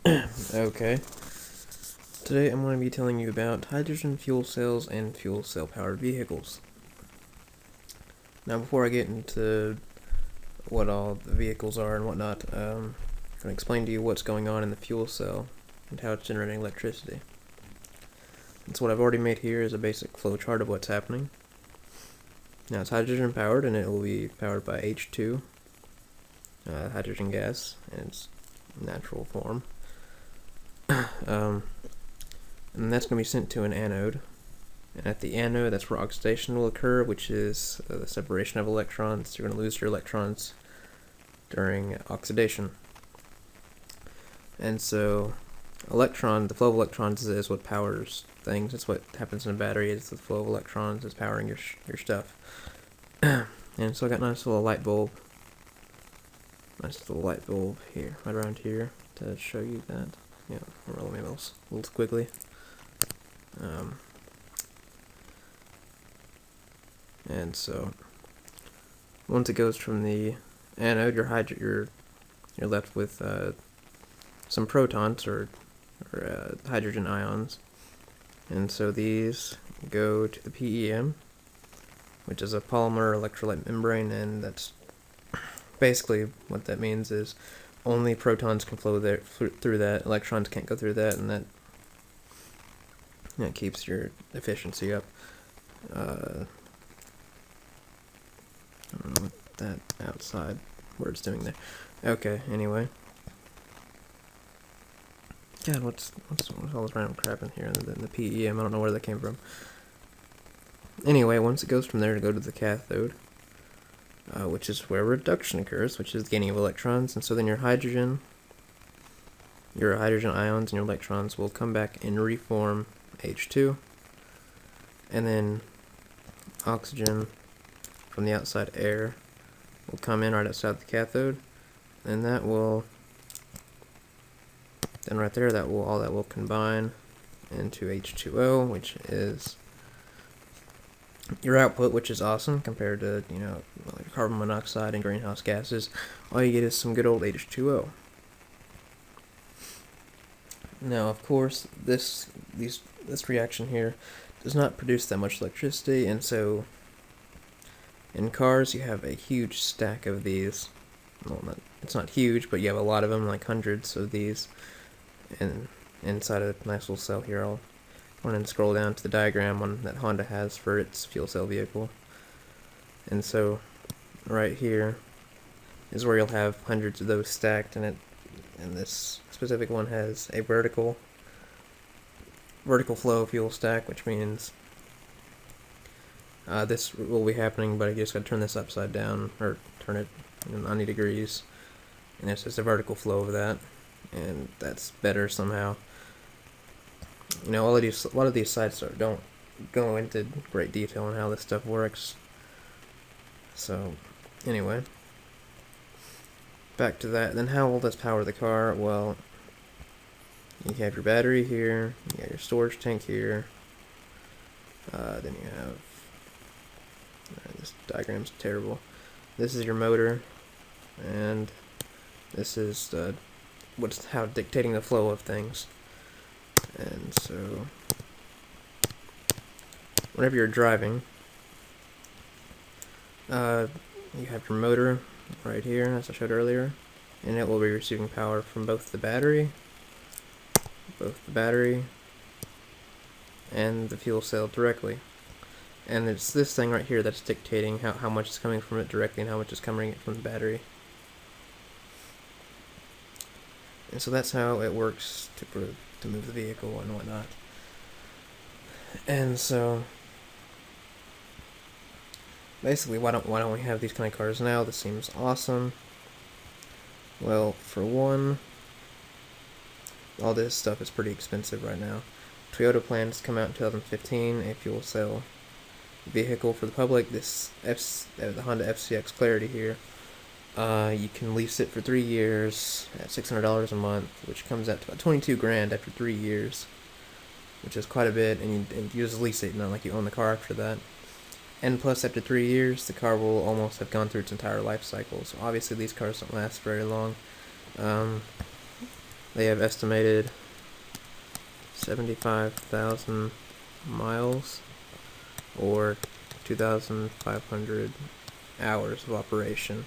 Okay, today I'm going to be telling you about hydrogen fuel cells and fuel cell powered vehicles. Now, before I get into what all the vehicles are and whatnot, I'm going to explain to you what's going on in the fuel cell and how it's generating electricity. And so what I've already made here is a basic flow chart of what's happening. Now, it's hydrogen powered, and it will be powered by H2, hydrogen gas, in its natural form. And that's going to be sent to an anode. And at the anode, that's where oxidation will occur, which is the separation of electrons. You're going to lose your electrons during oxidation. And so, the flow of electrons is what powers things. It's what happens in a battery. Is the flow of electrons is powering your stuff. And so I got a nice little light bulb. Here, right around here, to show you that. Yeah, roll me a little squiggly. And so, once it goes from the anode, you're left with some protons or hydrogen ions, and so these go to the PEM, which is a polymer electrolyte membrane, and that's basically what that means is only protons can flow there through that. Electrons can't go through that, and that keeps your efficiency up. I don't know what that outside word's doing there. Okay, anyway. God, what's all this random crap in here? The PEM, I don't know where that came from. Anyway, once it goes from there to go to the cathode, which is where reduction occurs, which is the gaining of electrons, and so then your hydrogen ions and your electrons will come back and reform H2, and then oxygen from the outside air will come in right outside the cathode, and that will combine into H2O, which is your output, which is awesome compared to like carbon monoxide and greenhouse gases. All you get is some good old H2O. Now, of course, this reaction here does not produce that much electricity, and so in cars you have a huge stack of these. Well, it's not huge, but you have a lot of them, like hundreds of these, and inside a nice little cell here. I'll go ahead and scroll down to the diagram that Honda has for its fuel cell vehicle. And so, right here is where you'll have hundreds of those stacked, and this specific one has a vertical flow fuel stack, which means this will be happening, but I just got to turn this upside down, or turn it 90 degrees, and it's just a vertical flow of that, and that's better somehow. A lot of these sites don't go into great detail on how this stuff works. So, anyway, back to that. Then how will this power the car? Well, you have your battery here, you got your storage tank here, then you have, this diagram's terrible. This is your motor, and this is how dictating the flow of things. And so, whenever you're driving, you have your motor right here, as I showed earlier, and it will be receiving power from both the battery and the fuel cell directly. And it's this thing right here that's dictating how much is coming from it directly and how much is coming from the battery. And so that's how it works to move the vehicle and whatnot. And so, basically, why don't we have these kind of cars now? This seems awesome. Well, for one, all this stuff is pretty expensive right now. Toyota plans to come out in 2015 a fuel cell vehicle for the public. The Honda FCX Clarity here. You can lease it for 3 years at $600 a month, which comes out to about $22,000 after 3 years, which is quite a bit. And you just lease it, not like you own the car after that. And plus, after 3 years, the car will almost have gone through its entire life cycle. So obviously, these cars don't last very long. they have estimated 75,000 miles or 2,500 hours of operation.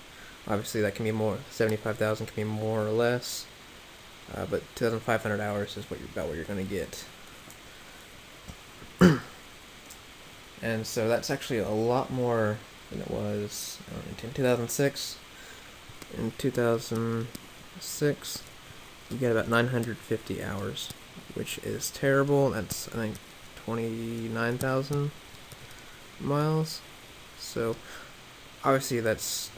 Obviously that can be more, 75,000 can be more or less, but 2,500 hours is about what you're going to get. And so that's actually a lot more than it was in 2006. In 2006, you get about 950 hours, which is terrible. That's, I think, 29,000 miles. So, obviously that's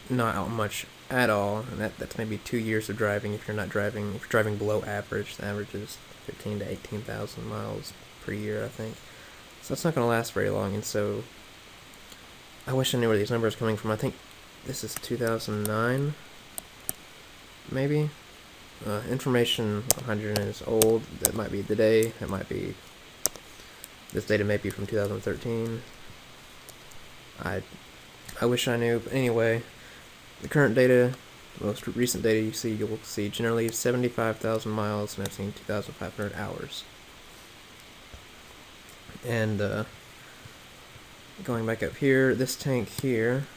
not much at all, and that's maybe 2 years of driving if you're driving below average. The average is 15 to 18,000 miles per year, I think. So that's not going to last very long, and so I wish I knew where these numbers are coming from. I think this is 2009, maybe. Information 100 is old. That might be the day. That might be. This data may be from 2013. I wish I knew. But anyway, the current data, the most recent data you'll see generally 75,000 miles, and I've seen 2,500 hours. And going back up here, this tank here,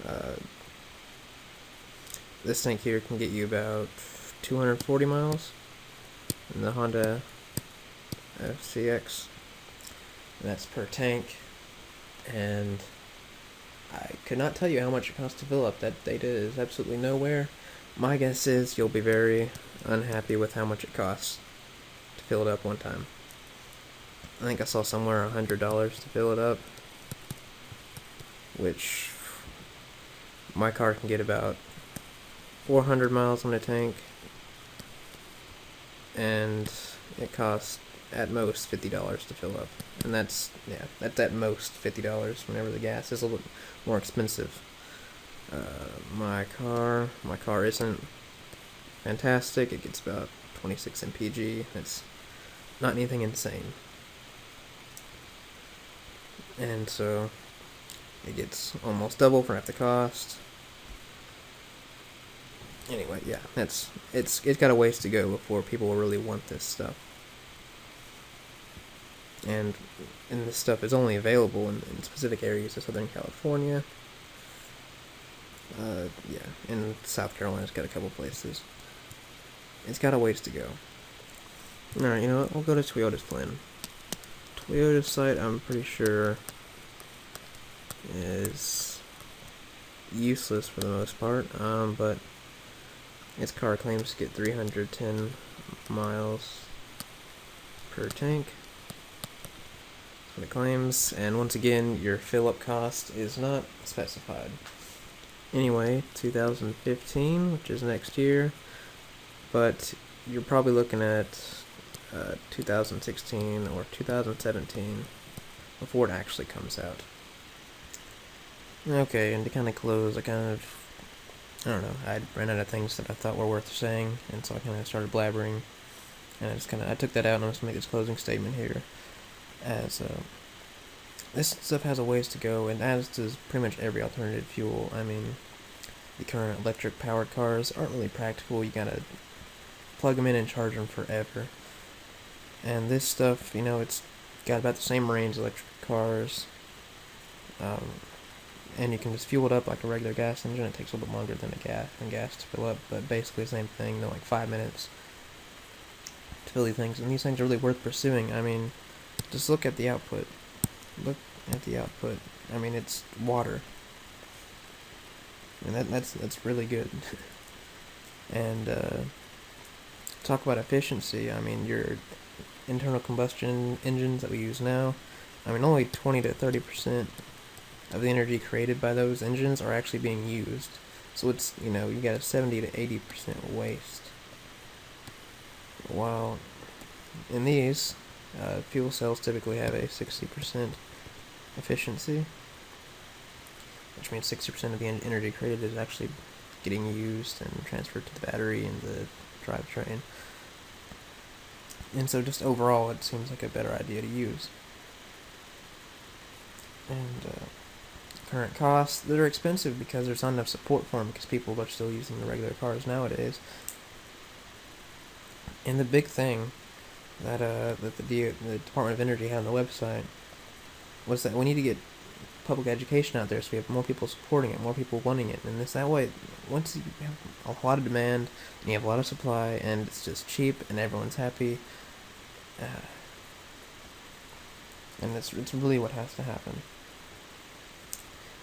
can get you about 240 miles in the Honda FCX. And that's per tank. And I could not tell you how much it costs to fill up. That data is absolutely nowhere. My guess is you'll be very unhappy with how much it costs to fill it up one time. I think I saw somewhere $100 to fill it up, which my car can get about 400 miles on a tank, and it costs at most $50 to fill up, and that's at most $50 whenever the gas is a little more expensive. My car isn't fantastic. It gets about 26 mpg. It's not anything insane. And so it gets almost double for half the cost. Anyway, yeah, it's got a ways to go before people will really want this stuff. And this stuff is only available in specific areas of Southern California. In South Carolina's got a couple places. It's got a ways to go. Alright, you know what, we'll go to Toyota's plan. Toyota's site, I'm pretty sure, is useless for the most part, but its car claims to get 310 miles per tank. That's what it claims, and once again, your fill-up cost is not specified. Anyway, 2015, which is next year, but you're probably looking at 2016 or 2017 before it actually comes out. Okay, and to kind of close, I don't know, I ran out of things that I thought were worth saying, and so I kind of started blabbering, and I took that out, and I'm just going to make this closing statement here, as this stuff has a ways to go, and as does pretty much every alternative fuel. I mean, the current electric powered cars aren't really practical. You gotta plug them in and charge them forever. And this stuff, it's got about the same range as electric cars. And you can just fuel it up like a regular gas engine. It takes a little bit longer than gas to fill up, but basically the same thing, like 5 minutes to fill these things. And these things are really worth pursuing. I mean, just look at the output. Look at the output. I mean, it's water. And that's really good. And talk about efficiency. I mean, your internal combustion engines that we use now, I mean, only 20 to 30% of the energy created by those engines are actually being used. So it's, you got a 70 to 80% waste. While in these, fuel cells typically have a 60% efficiency, which means 60% of the energy created is actually getting used and transferred to the battery and the drivetrain. And so just overall, it seems like a better idea to use. And current costs, they're expensive because there's not enough support for them, because people are still using the regular cars nowadays. And the big thing that the Department of Energy had on the website was that we need to get public education out there so we have more people supporting it, more people wanting it, and this that way, once you have a lot of demand and you have a lot of supply and it's just cheap and everyone's happy, uh, and it's really what has to happen.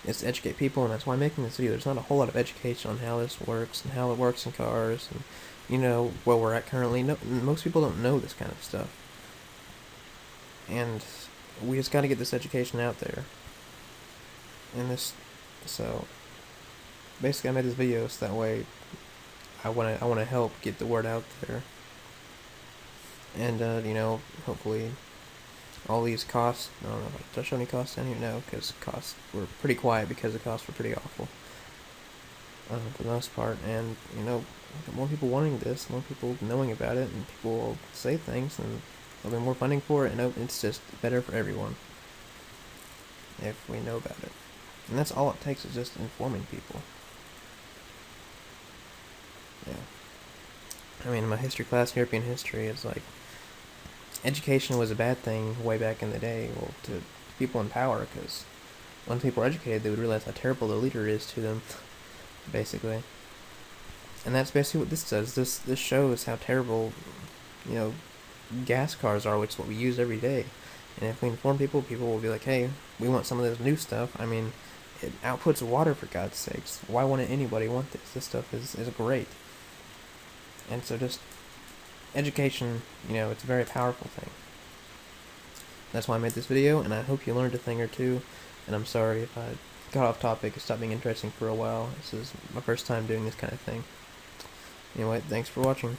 Is to educate people, and that's why I'm making this video. There's not a whole lot of education on how this works and how it works in cars, and where we're at currently. No, most people don't know this kind of stuff, and we just got to get this education out there. And so basically, I made this video so that way I want to help get the word out there, and hopefully all these costs. I don't know if I touched on any costs down here. No, because costs were pretty quiet because the costs were pretty awful for the most part. And more people wanting this, more people knowing about it, and people will say things, and there'll be more funding for it, and it's just better for everyone if we know about it. And that's all it takes, is just informing people. Yeah. I mean, in my history class, European history, it's like education was a bad thing way back in the day. Well, to people in power, because when people are educated, they would realize how terrible the leader is to them, basically. And that's basically what this does. This shows how terrible, gas cars are, which is what we use every day. And if we inform people, people will be like, hey, we want some of this new stuff. I mean, it outputs water, for God's sakes. Why wouldn't anybody want this? This stuff is great. And so just education, it's a very powerful thing. That's why I made this video, and I hope you learned a thing or two. And I'm sorry if I got off topic and stopped being interesting for a while. This is my first time doing this kind of thing. Anyway, thanks for watching.